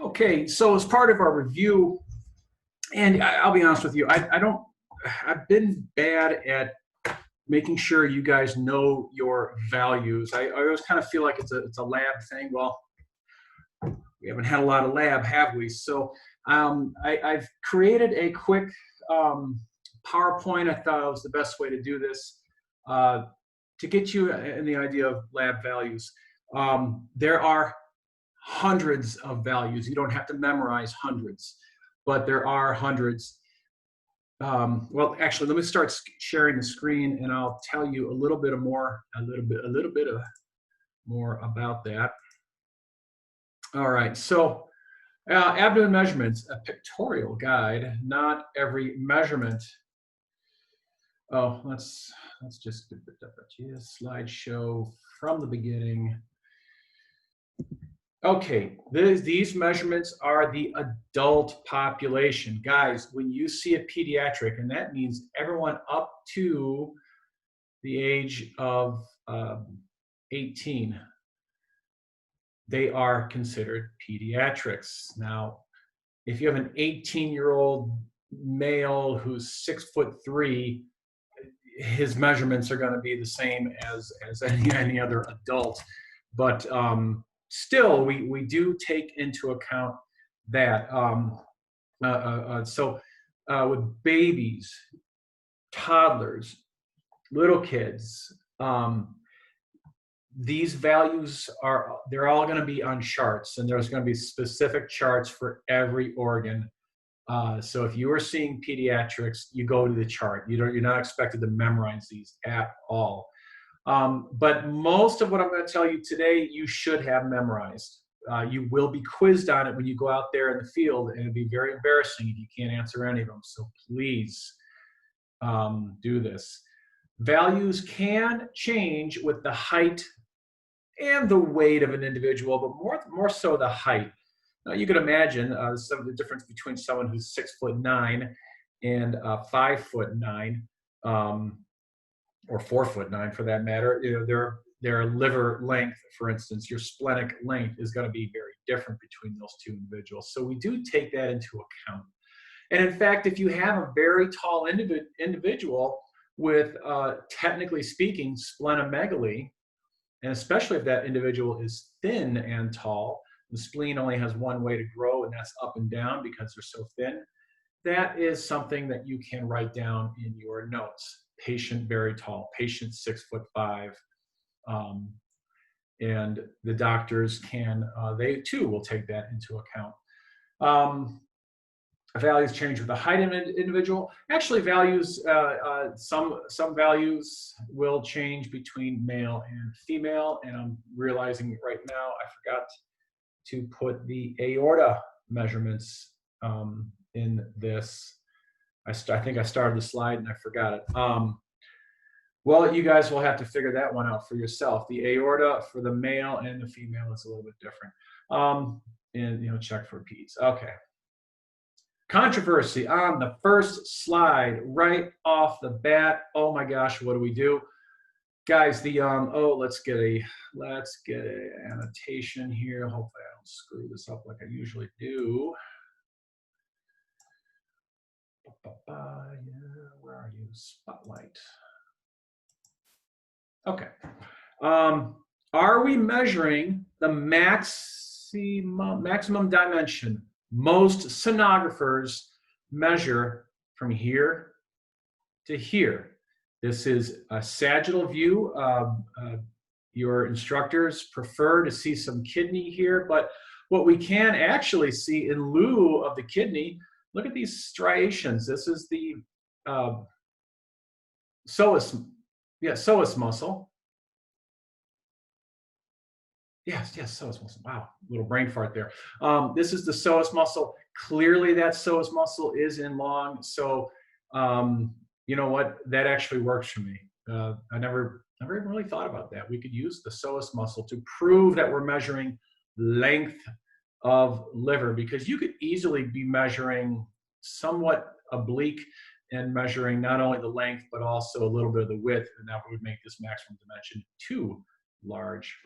Okay, so as part of our review, and I'll be honest with you, I've been bad at making sure you guys know your values. I always kind of feel like it's a lab thing. Well, we haven't had a lot of lab, have we? So I've created a quick PowerPoint. I thought it was the best way to do this uh, to get you in the idea of lab values. There are hundreds of values. You don't have to memorize hundreds, but there are hundreds. Well, actually, let me start sharing the screen, and I'll tell you a little bit more about that. All right, so abdomen measurements, a pictorial guide. Not every measurement. Oh, let's just do the slideshow from the beginning. Okay, these measurements are the adult population. Guys, when you see a pediatric, and that means everyone up to the age of 18, they are considered pediatrics. Now, if you have an 18-year-old male who's 6'3", his measurements are going to be the same as any other adult. But still, we do take into account that. With babies, toddlers, little kids, these values they're all going to be on charts, and there's going to be specific charts for every organ. So if you are seeing pediatrics, you go to the chart. You're not expected to memorize these at all. But most of what I'm going to tell you today, you should have memorized. You will be quizzed on it when you go out there in the field, and it'll be very embarrassing if you can't answer any of them. So please do this. Values can change with the height and the weight of an individual, but more so the height. Now, you can imagine some of the difference between someone who's 6'9" and 5'9", or 4'9" for that matter. You know, their liver length, for instance, your splenic length is going to be very different between those two individuals. So we do take that into account. And in fact, if you have a very tall individual with, technically speaking, splenomegaly, and especially if that individual is thin and tall, the spleen only has one way to grow, and that's up and down because they're so thin. That is something that you can write down in your notes. Patient very tall, patient 6'5", and the doctors they too will take that into account. Values change with the height of an individual. Actually, values, some values will change between male and female, and I'm realizing right now I forgot to put the aorta measurements in this. I think I started the slide and I forgot it. Well, you guys will have to figure that one out for yourself. The aorta for the male and the female is a little bit different. And check for peds. Okay. Controversy on the first slide, right off the bat. Oh my gosh, what do we do? Guys, let's get a annotation here. Hopefully I don't screw this up like I usually do. Where are you? Spotlight. Okay. Are we measuring the maximum dimension? Most sonographers measure from here to here. This is a sagittal view. Your instructors prefer to see some kidney here, but what we can actually see in lieu of the kidney, look at these striations. This is the psoas muscle. Yes, psoas muscle. Wow, little brain fart there. This is the psoas muscle. Clearly, that psoas muscle is in long. So, you know what? That actually works for me. I never even really thought about that. We could use the psoas muscle to prove that we're measuring length of liver, because you could easily be measuring somewhat oblique and measuring not only the length, but also a little bit of the width, and that would make this maximum dimension too large.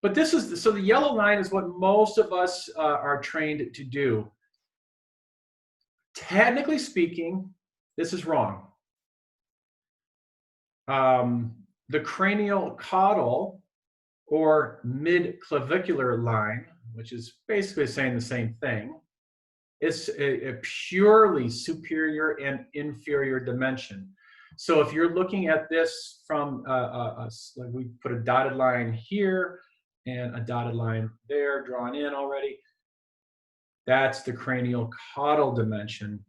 But this is, so the yellow line is what most of us are trained to do. Technically speaking, this is wrong. The cranial caudal or mid-clavicular line, which is basically saying the same thing, is a purely superior and inferior dimension. So if you're looking at this from, like we put a dotted line here and a dotted line there drawn in already, that's the cranial caudal dimension.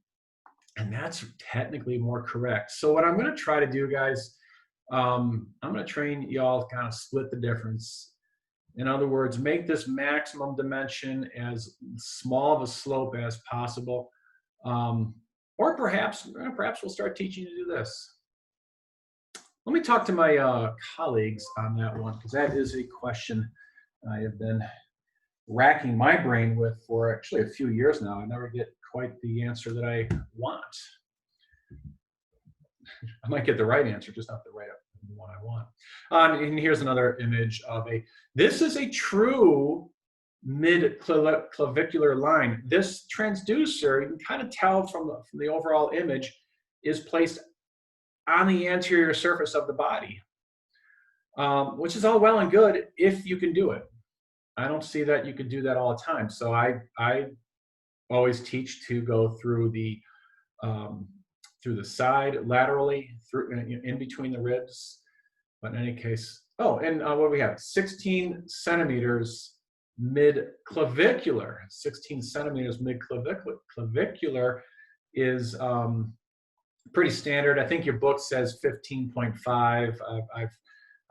And that's technically more correct. So what I'm going to try to do, guys, I'm going to train y'all to kind of split the difference. In other words, make this maximum dimension as small of a slope as possible. Or perhaps we'll start teaching you to do this. Let me talk to my colleagues on that one, because that is a question I have been racking my brain with for actually a few years now. I never get quite the answer that I want. I might get the right answer, just not the right one I want. And here's another image of this is a true mid-clavicular line. This transducer, you can kind of tell from the overall image, is placed on the anterior surface of the body, which is all well and good if you can do it. I don't see that you can do that all the time. So I always teach to go through the side laterally, through in between the ribs. But in any case, oh, and what do we have? 16 centimeters mid-clavicular. 16 centimeters mid-clavicular is pretty standard. I think your book says 15.5.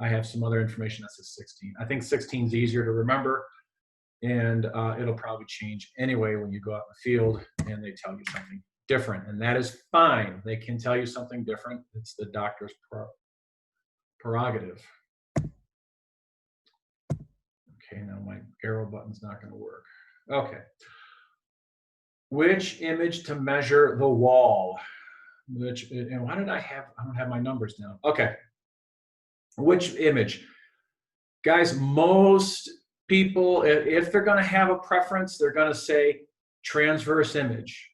I have some other information that says 16. I think 16 is easier to remember, and it'll probably change anyway when you go out in the field and they tell you something different, and that is fine. They can tell you something different. It's the doctor's prerogative. Okay, now my arrow button's not going to work. Okay. Which image to measure the wall? And why did I don't have my numbers now. Okay. Which image? Guys, most people, if they're going to have a preference, they're going to say transverse image.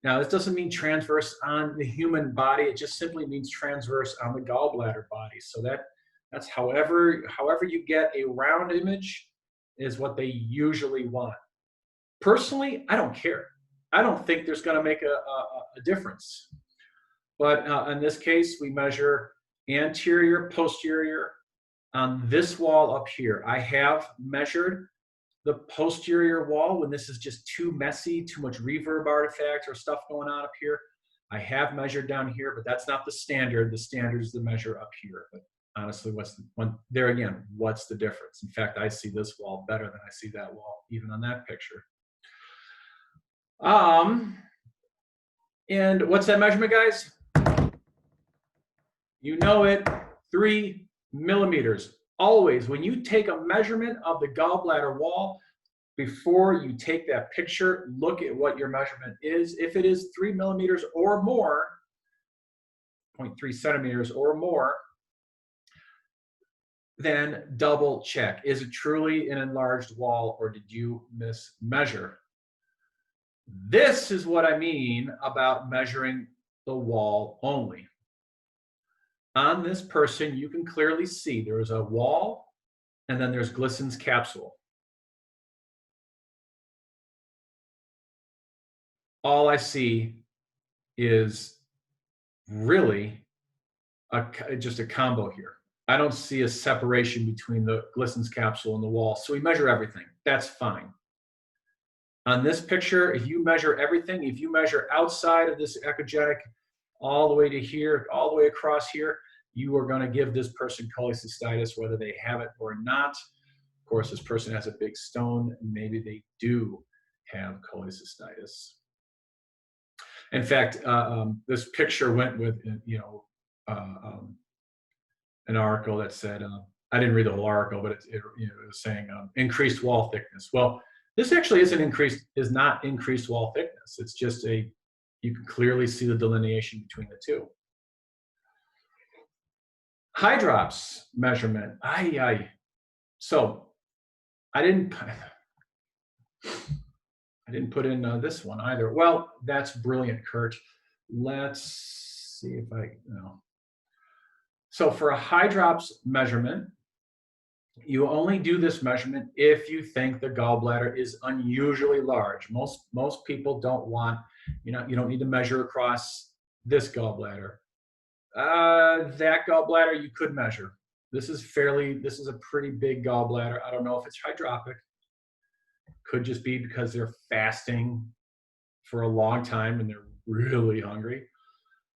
Now, this doesn't mean transverse on the human body. It just simply means transverse on the gallbladder body. So that's however you get a round image is what they usually want. Personally, I don't care. I don't think there's going to make a difference. But in this case, we measure anterior, posterior on this wall up here. I have measured the posterior wall when this is just too messy, too much reverb artifact or stuff going on up here. I have measured down here, but that's not the standard. The standard is the measure up here. But honestly, what's the difference? In fact, I see this wall better than I see that wall, even on that picture. And what's that measurement, guys? You know it, 3 millimeters. Always, when you take a measurement of the gallbladder wall, before you take that picture, look at what your measurement is. If it is 3 millimeters or more, 0.3 centimeters or more, then double check. Is it truly an enlarged wall, or did you mismeasure? This is what I mean about measuring the wall only. On this person, you can clearly see there is a wall, and then there's Glissen's capsule. All I see is really just a combo here. I don't see a separation between the Glissen's capsule and the wall, so we measure everything. That's fine. On this picture, if you measure everything, if you measure outside of this echogenic all the way to here, all the way across here, you are going to give this person cholecystitis, whether they have it or not. Of course, this person has a big stone, and maybe they do have cholecystitis. In fact, this picture went with, an article that said, I didn't read the whole article, but it was saying increased wall thickness. Well, this actually is not increased wall thickness. It's just you can clearly see the delineation between the two. Hydrops measurement. So I didn't put in this one either. Well, that's brilliant, Kurt. Let's see if I no. So for a hydrops measurement, you only do this measurement if you think the gallbladder is unusually large. Most people don't want, you don't need to measure across this gallbladder. That gallbladder you could measure. This is a pretty big gallbladder. I don't know if it's hydropic. Could just be because they're fasting for a long time and they're really hungry.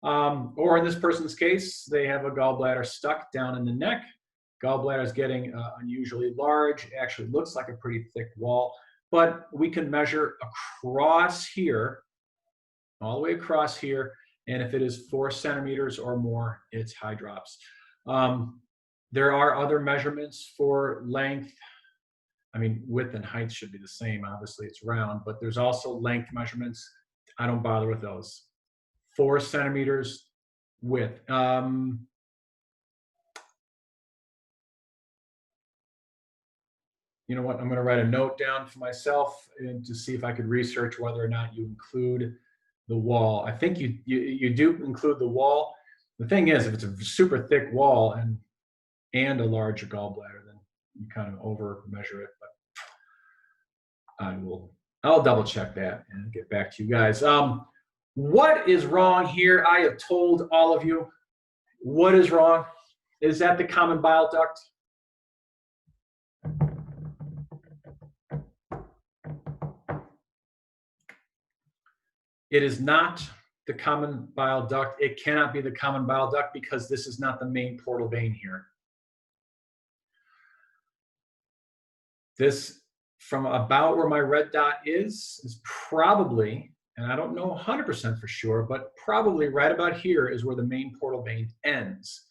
Or in this person's case, they have a gallbladder stuck down in the neck. Gallbladder is getting unusually large. It actually looks like a pretty thick wall, but we can measure across here, all the way across here, and if it is 4 centimeters or more, it's hydrops. There are other measurements for length. I mean, width and height should be the same. Obviously, it's round, but there's also length measurements. I don't bother with those. 4 centimeters width. You know what? I'm going to write a note down for myself and to see if I could research whether or not you include the wall. I think you do include the wall. The thing is, if it's a super thick wall and a large gallbladder, then you kind of over measure it. But I'll double check that and get back to you guys. What is wrong here? I have told all of you what is wrong. Is that the common bile duct? It is not the common bile duct. It cannot be the common bile duct because this is not the main portal vein here. This, from about where my red dot is probably, and I don't know 100% for sure, but probably right about here is where the main portal vein ends.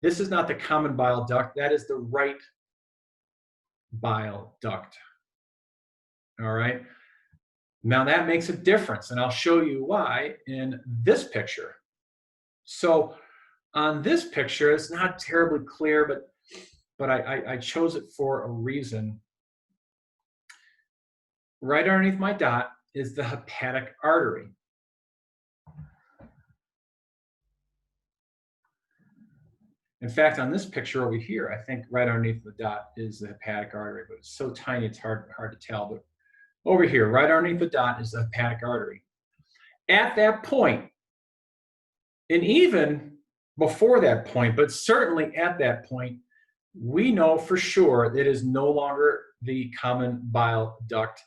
This is not the common bile duct. That is the right bile duct. All right. Now that makes a difference, and I'll show you why in this picture. So on this picture, it's not terribly clear, but I chose it for a reason. Right underneath my dot is the hepatic artery. In fact, on this picture over here, I think right underneath the dot is the hepatic artery, but it's so tiny it's hard to tell. But over here, right underneath the dot is the hepatic artery. At that point, and even before that point, but certainly at that point, we know for sure that it is no longer the common bile duct.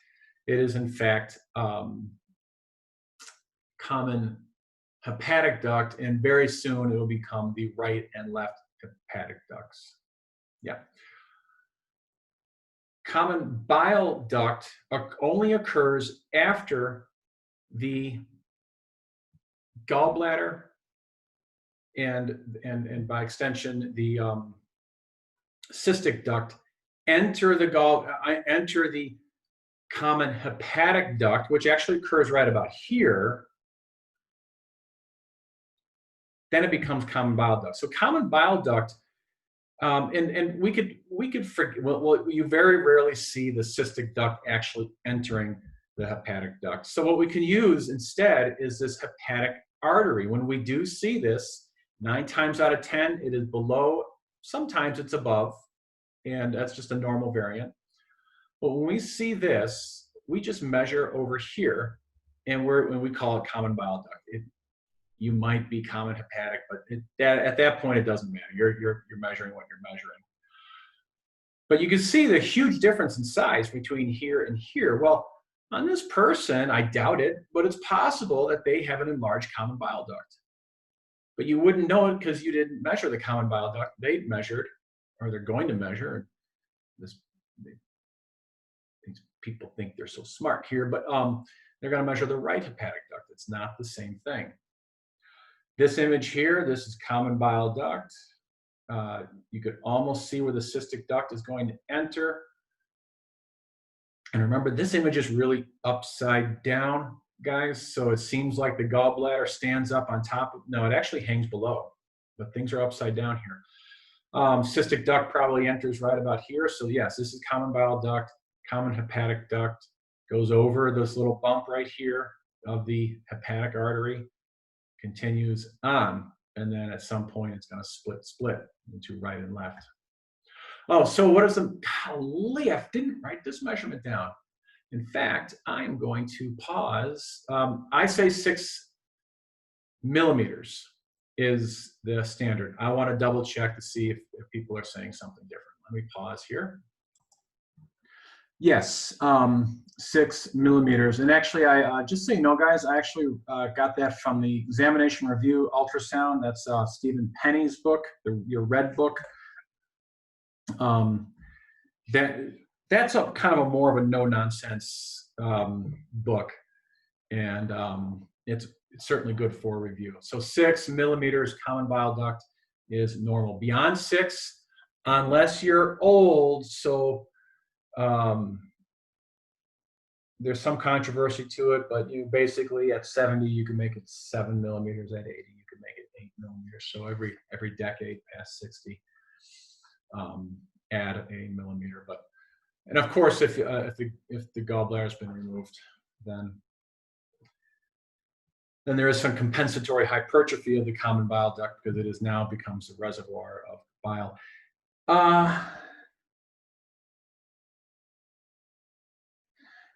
It is, in fact, common hepatic duct, and very soon it will become the right and left hepatic ducts. Yeah. Common bile duct only occurs after the gallbladder and by extension the cystic duct enter the common hepatic duct, which actually occurs right about here. Then it becomes common bile duct. So common bile duct, and we could forget. Well, you very rarely see the cystic duct actually entering the hepatic duct. So what we can use instead is this hepatic artery. When we do see this, 9 times out of 10, it is below. Sometimes it's above, and that's just a normal variant. But when we see this, we just measure over here, and we call it common bile duct. You might be common hepatic, but at that point, it doesn't matter. You're measuring what you're measuring. But you can see the huge difference in size between here and here. Well, on this person, I doubt it, but it's possible that they have an enlarged common bile duct. But you wouldn't know it because you didn't measure the common bile duct. They measured, or they're going to measure. These people think they're so smart here, but they're going to measure the right hepatic duct. It's not the same thing. This image here, this is common bile duct. You could almost see where the cystic duct is going to enter. And remember, this image is really upside down, guys. So it seems like the gallbladder stands up on top of, no, it actually hangs below, but things are upside down here. Cystic duct probably enters right about here. So yes, this is common bile duct, common hepatic duct, goes over this little bump right here of the hepatic artery, continues on, and then at some point it's going to split into right and left. Oh, so what is the, golly, I didn't write this measurement down. In fact, I'm going to pause. I say 6 millimeters is the standard. I want to double check to see if people are saying something different. Let me pause here. Yes, 6 millimeters. And actually, I just so you know, guys, I actually got that from the Examination Review Ultrasound. That's Stephen Penny's book, your red book. That's a kind of a more of a no-nonsense book, and it's certainly good for review. So 6 millimeters common bile duct is normal. Beyond 6, unless you're old, so there's some controversy to it, but you basically at 70 you can make it 7 millimeters. At 80 you can make it 8 millimeters. So every decade past 60, add a millimeter. But and of course, if the gallbladder has been removed, then there is some compensatory hypertrophy of the common bile duct because it is now becomes a reservoir of bile.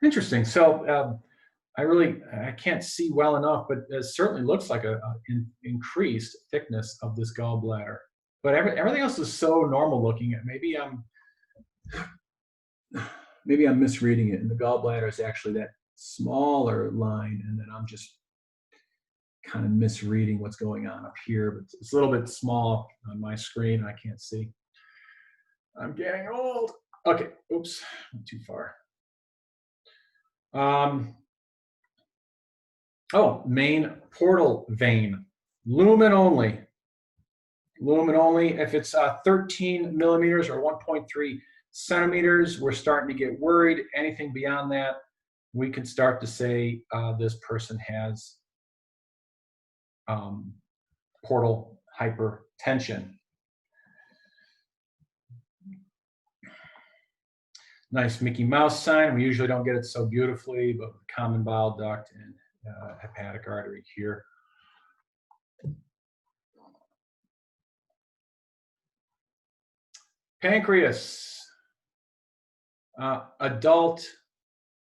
Interesting. So I can't see well enough, but it certainly looks like an increased thickness of this gallbladder. But everything else is so normal looking. Maybe I'm misreading it, and the gallbladder is actually that smaller line, and then I'm just kind of misreading what's going on up here. But it's a little bit small on my screen. I can't see. I'm getting old. Okay. Oops. Went too far. Main portal vein, lumen only. Lumen only. If it's 13 millimeters or 1.3 centimeters, we're starting to get worried. Anything beyond that, we can start to say this person has portal hypertension. Nice Mickey Mouse sign. We usually don't get it so beautifully, but common bile duct and hepatic artery here. Pancreas, adult,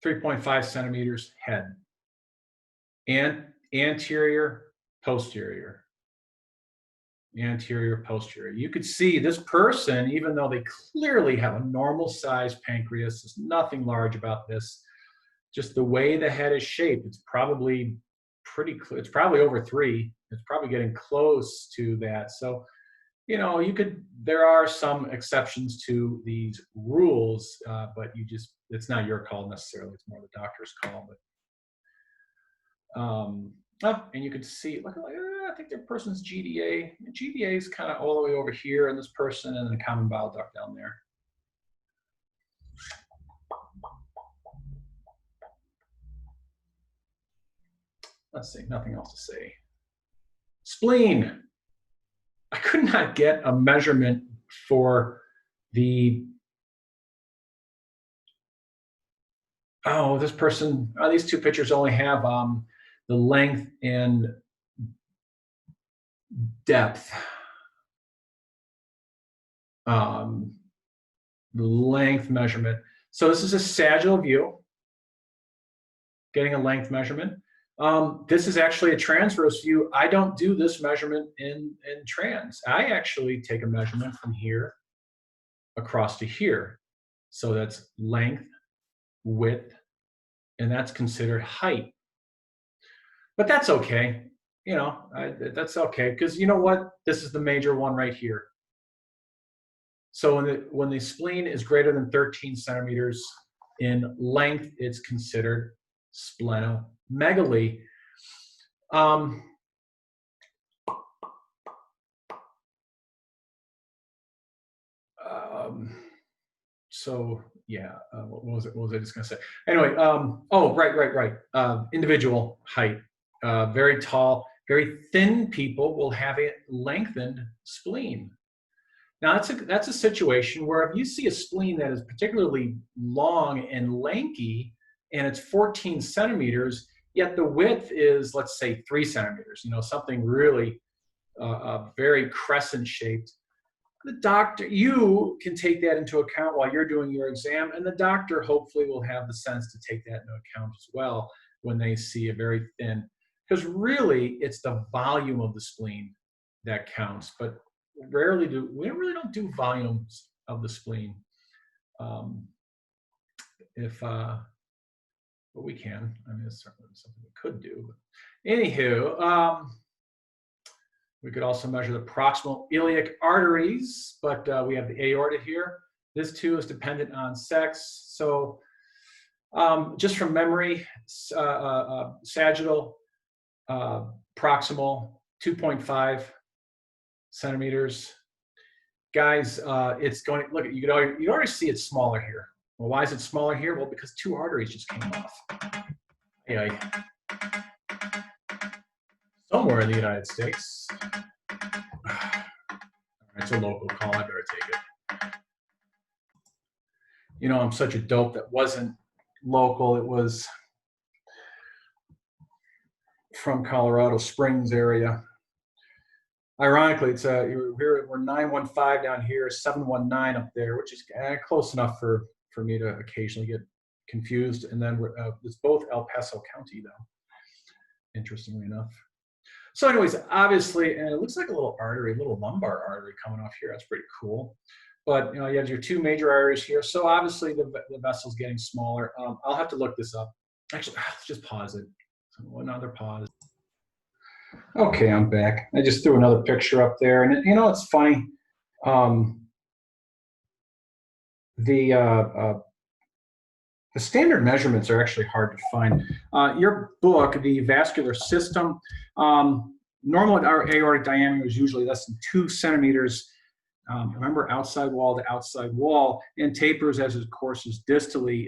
3.5 centimeters head, and anterior, posterior. Anterior, posterior. You could see this person, even though they clearly have a normal size pancreas, there's nothing large about this. Just the way the head is shaped, it's probably it's probably over 3. It's probably getting close to that. So, you know, there are some exceptions to these rules, but it's not your call necessarily. It's more the doctor's call. But and you can see, look, I think the person's GDA. GDA is kind of all the way over here in this person, and then the common bile duct down there. Let's see, nothing else to say. Spleen. I could not get a measurement for the, this person, these two pictures only have the length and depth. The length measurement. So this is a sagittal view, getting a length measurement. This is actually a transverse view. I don't do this measurement in trans. I actually take a measurement from here across to here. So that's length, width, and that's considered height. But that's okay. You know, that's okay, because you know what? This is the major one right here. So when the spleen is greater than 13 centimeters in length, it's considered splenomegaly. So yeah, what was I just gonna say? Anyway, right. Individual height. Very tall, very thin people will have a lengthened spleen. Now that's a situation where if you see a spleen that is particularly long and lanky, and it's 14 centimeters, yet the width is, let's say, 3 centimeters, something really very crescent shaped. The doctor, you can take that into account while you're doing your exam, and the doctor hopefully will have the sense to take that into account as well when they see a very thin, because really it's the volume of the spleen that counts, but we really don't do volumes of the spleen. But we can. I mean, it's certainly something we could do. But anywho, we could also measure the proximal iliac arteries, but we have the aorta here. This too is dependent on sex. So just from memory, sagittal, proximal, 2.5 centimeters. Guys, it's going to look at, you already see it's smaller here. Well, why is it smaller here? Well, because 2 arteries just came off. Yeah. Somewhere in the United States. It's a local call. I better take it. I'm such a dope that wasn't local. It was from Colorado Springs area. Ironically, it's we're 915 down here, 719 up there, which is close enough for me to occasionally get confused. And then it's both El Paso County, though, interestingly enough. So anyways, obviously, and it looks like a little artery, a little lumbar artery coming off here. That's pretty cool. But you have your 2 major arteries here. So obviously the vessel's getting smaller. I'll have to look this up. Actually, let's just pause it. So another pause. Okay, I'm back. I just threw another picture up there. And it's funny. The standard measurements are actually hard to find. Your book, The Vascular System, normal aortic diameter is usually less than 2 centimeters. Remember, outside wall to outside wall, and tapers as it courses distally.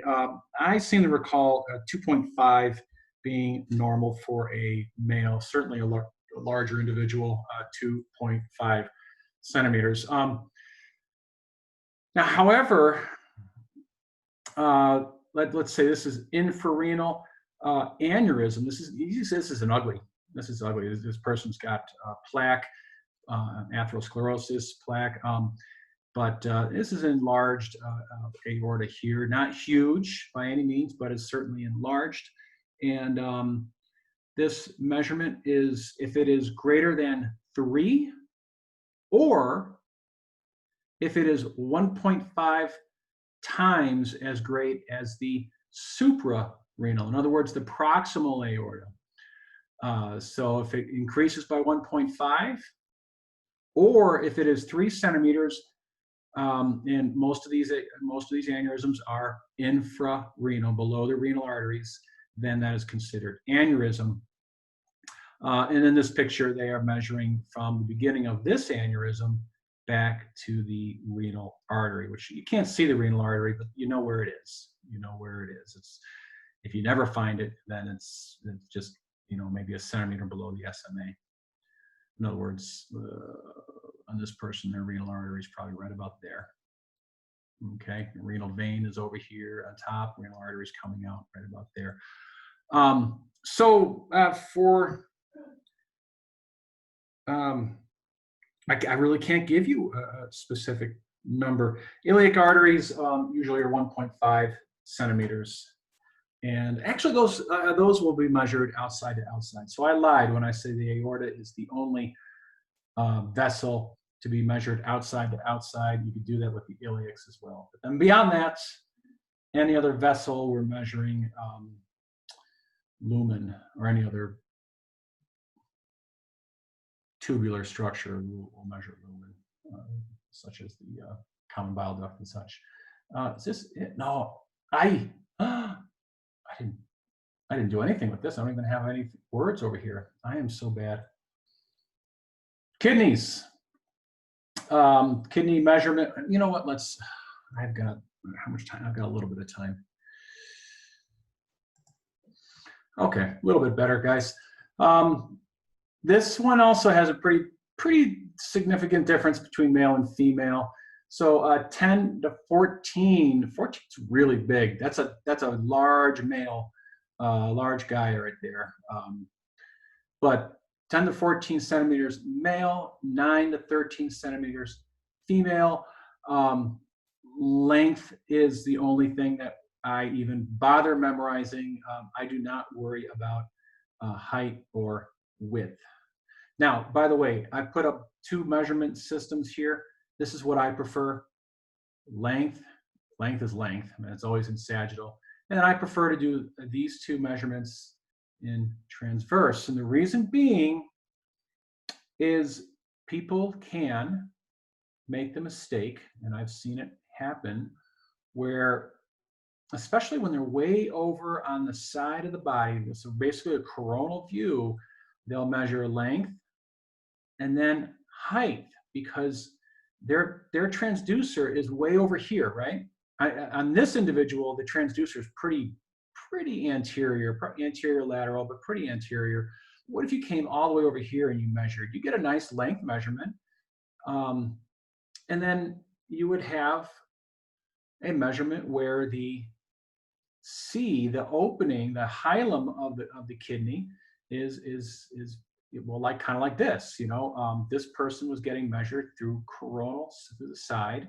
I seem to recall 2.5 being normal for a male, certainly a larger individual, 2.5 centimeters. Now, however, let's say this is infrarenal aneurysm. This is ugly. This person's got plaque, atherosclerosis, plaque, but this is enlarged aorta here. Not huge by any means, but it's certainly enlarged. And this measurement is if it is greater than 3, or if it is 1.5 times as great as the suprarenal, in other words, the proximal aorta. So if it increases by 1.5, or if it is 3 centimeters, and most of these aneurysms are infrarenal, below the renal arteries, then that is considered aneurysm. And in this picture, they are measuring from the beginning of this aneurysm back to the renal artery, which you can't see the renal artery, but you know where it is. It's, if you never find it, then it's just, maybe a centimeter below the SMA. In other words, on this person, their renal artery is probably right about there. Okay, the renal vein is over here on top, renal artery is coming out right about there. I really can't give you a specific number. Iliac arteries usually are 1.5 centimeters. And actually those will be measured outside to outside. So I lied when I say the aorta is the only vessel to be measured outside to outside. You could do that with the iliacs as well. But then beyond that, any other vessel, we're measuring lumen or any other tubular structure, we'll measure lumen, such as the common bile duct and such. Is this it? No, I didn't do anything with this. I don't even have any words over here. I am so bad. Kidneys. Kidney measurement. You know what? I've got, how much time? I've got a little bit of time. Okay, a little bit better, guys. This one also has a pretty pretty significant difference between male and female. So 10 to 14, 14 is really big. That's a large male, large guy right there. But 10 to 14 centimeters male, 9 to 13 centimeters female. Length is the only thing that I even bother memorizing. I do not worry about height or width. Now, by the way, I put up 2 measurement systems here. This is what I prefer. Length is length. I mean, it's always in sagittal. And I prefer to do these 2 measurements in transverse. And the reason being is people can make the mistake, and I've seen it happen, where especially when they're way over on the side of the body, so basically a coronal view, they'll measure length and then height because their transducer is way over here, right? On this individual, the transducer is pretty anterior lateral, but pretty anterior. What if you came all the way over here and you measured? You get a nice length measurement. And then you would have a measurement where the the opening, the hilum of the kidney is well, like kind of like this, you know. This person was getting measured through coronal, through the side.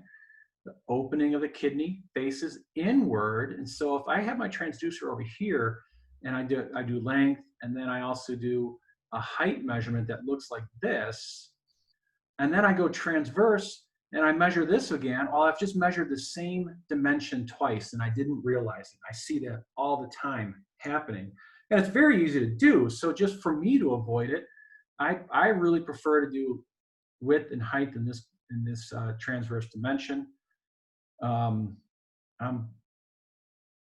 The opening of the kidney faces inward, and so if I have my transducer over here, and I do length, and then I also do a height measurement that looks like this, and then I go transverse, and I measure this again. Well, I've just measured the same dimension twice, and I didn't realize it. I see that all the time happening, and it's very easy to do. So just for me to avoid it, I really prefer to do width and height in this transverse dimension. You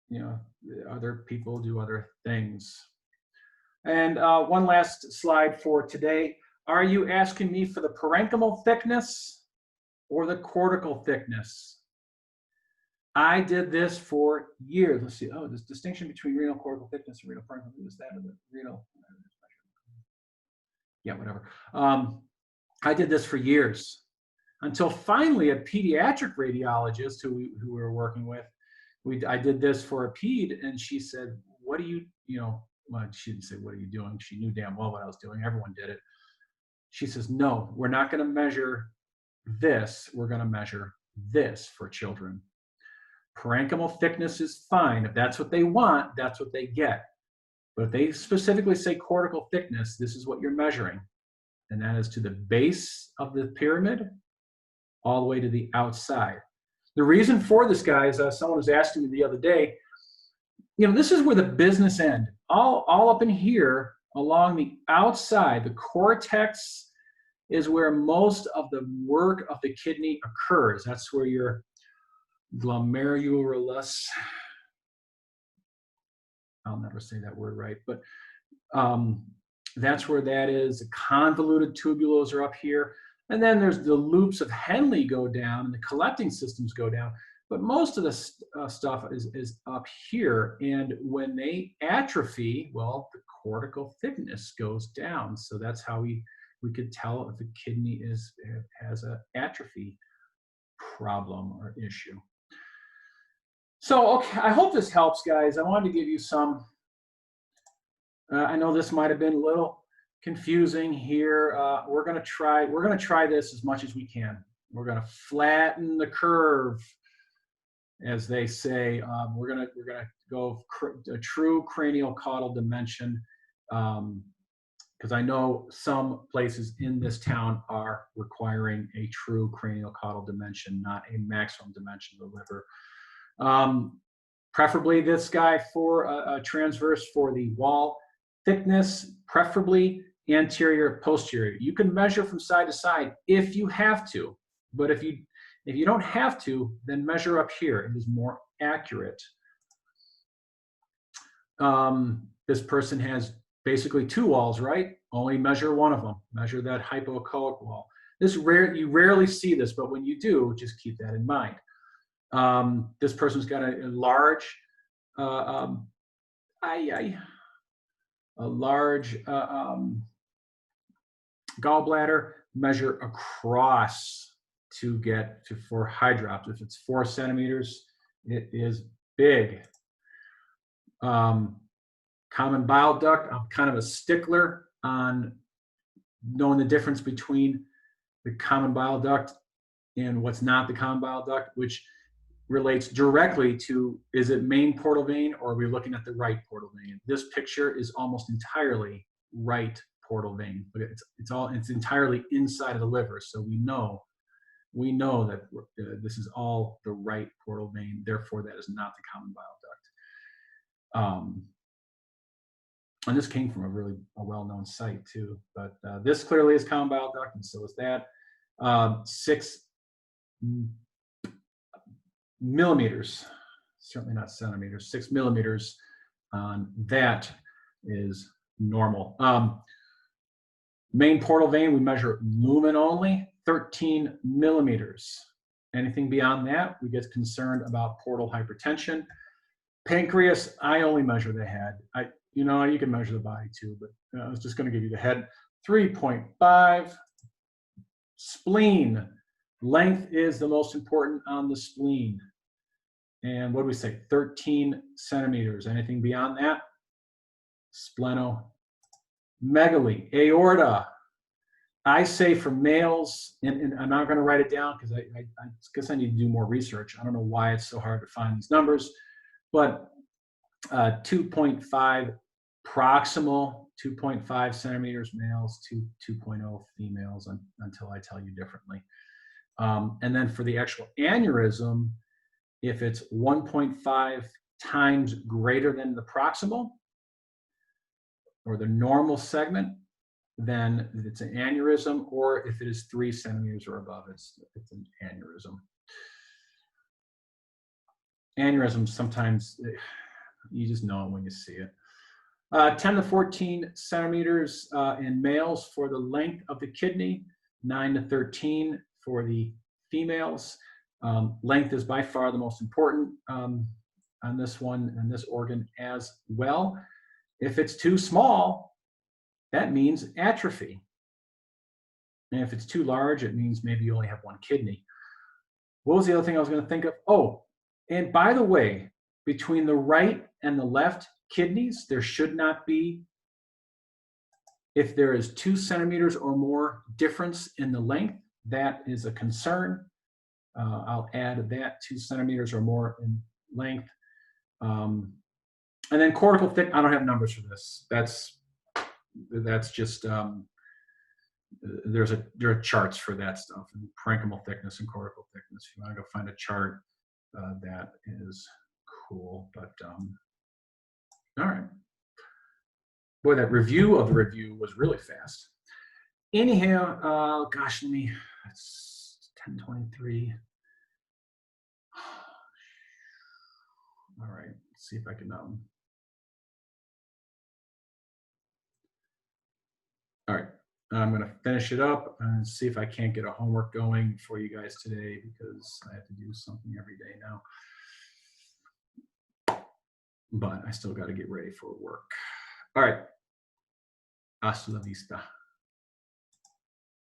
know, other people do other things. And one last slide for today. Are you asking me for the parenchymal thickness or the cortical thickness? I did this for years. Let's see. Oh, this distinction between renal cortical thickness and renal parenchymal is that of the renal. Yeah, whatever. I did this for years until finally a pediatric radiologist who we were working with, I did this for a ped, and she said, "What do you know?" Well, she didn't say, "What are you doing?" She knew damn well what I was doing. Everyone did it. She says, "No, we're not going to measure this. We're going to measure this for children. Parenchymal thickness is fine. If that's what they want, that's what they get. But if they specifically say cortical thickness, this is what you're measuring. And that is to the base of the pyramid all the way to the outside." The reason for this, guys, someone was asking me the other day, you know, this is where the business end, all up in here along the outside, the cortex is where most of the work of the kidney occurs. That's where your glomerulus, I'll never say that word right, but that's where that is. The convoluted tubules are up here. And then there's the loops of Henle go down and the collecting systems go down. But most of the stuff is up here. And when they atrophy, well, the cortical thickness goes down. So that's how we could tell if the kidney has an atrophy problem or issue. So, okay, I hope this helps, guys. I wanted to give you some, I know this might have been a little confusing here. We're gonna try this as much as we can. We're gonna flatten the curve, as they say. We're gonna go a true cranial caudal dimension, because I know some places in this town are requiring a true cranial caudal dimension, not a maximum dimension of the liver. Preferably this guy for a transverse for the wall thickness, preferably anterior, posterior. You can measure from side to side if you have to, but if you don't have to, then measure up here. It is more accurate. This person has basically 2 walls, right? Only measure one of them. Measure that hypoechoic wall. You rarely see this, but when you do, just keep that in mind. This person's got a large gallbladder. measure across to get to for hydrops. If it's 4 centimeters, it is big. Common bile duct, I'm kind of a stickler on knowing the difference between the common bile duct and what's not the common bile duct, which relates directly to, is it main portal vein or are we looking at the right portal vein? This picture is almost entirely right portal vein, but it's entirely inside of the liver. So we know that this is all the right portal vein. Therefore, that is not the common bile duct. And this came from a well-known site too, but this clearly is common bile duct, and so is that. 6 millimeters, certainly not centimeters, 6 millimeters on that is normal. Main portal vein, we measure lumen only, 13 millimeters. Anything beyond that, we get concerned about portal hypertension. Pancreas, I only measure the head. You can measure the body too, but I was just going to give you the head. 3.5. Spleen, length is the most important on the spleen. And what do we say? 13 centimeters. Anything beyond that? Splenomegaly. Aorta, I say for males, and I'm not going to write it down because I guess I need to do more research. I don't know why it's so hard to find these numbers, but 2.5 proximal, 2.5 centimeters males, 2.0 females until I tell you differently. And then for the actual aneurysm, if it's 1.5 times greater than the proximal or the normal segment, then it's an aneurysm, or if it is 3 centimeters or above, it's an aneurysm. Aneurysms, sometimes you just know it when you see it. 10 to 14 centimeters in males for the length of the kidney, 9 to 13 for the females. Length is by far the most important on this one and this organ as well. If it's too small, that means atrophy. And if it's too large, it means maybe you only have 1 kidney. What was the other thing I was going to think of? Oh, and by the way, between the right and the left kidneys, there should not be, if there is 2 centimeters or more difference in the length, that is a concern. I'll add that 2 centimeters or more in length. And then cortical thick, I don't have numbers for this. That's just, there are charts for that stuff, and parenchymal thickness and cortical thickness. If you want to go find a chart, that is cool. But all right. Boy, that review of the review was really fast. Anyhow, gosh, it's 10:23. All right, let's see if I can, all right, I'm gonna finish it up and see if I can't get a homework going for you guys today, because I have to do something every day now. But I still got to get ready for work. All right. Hasta la vista.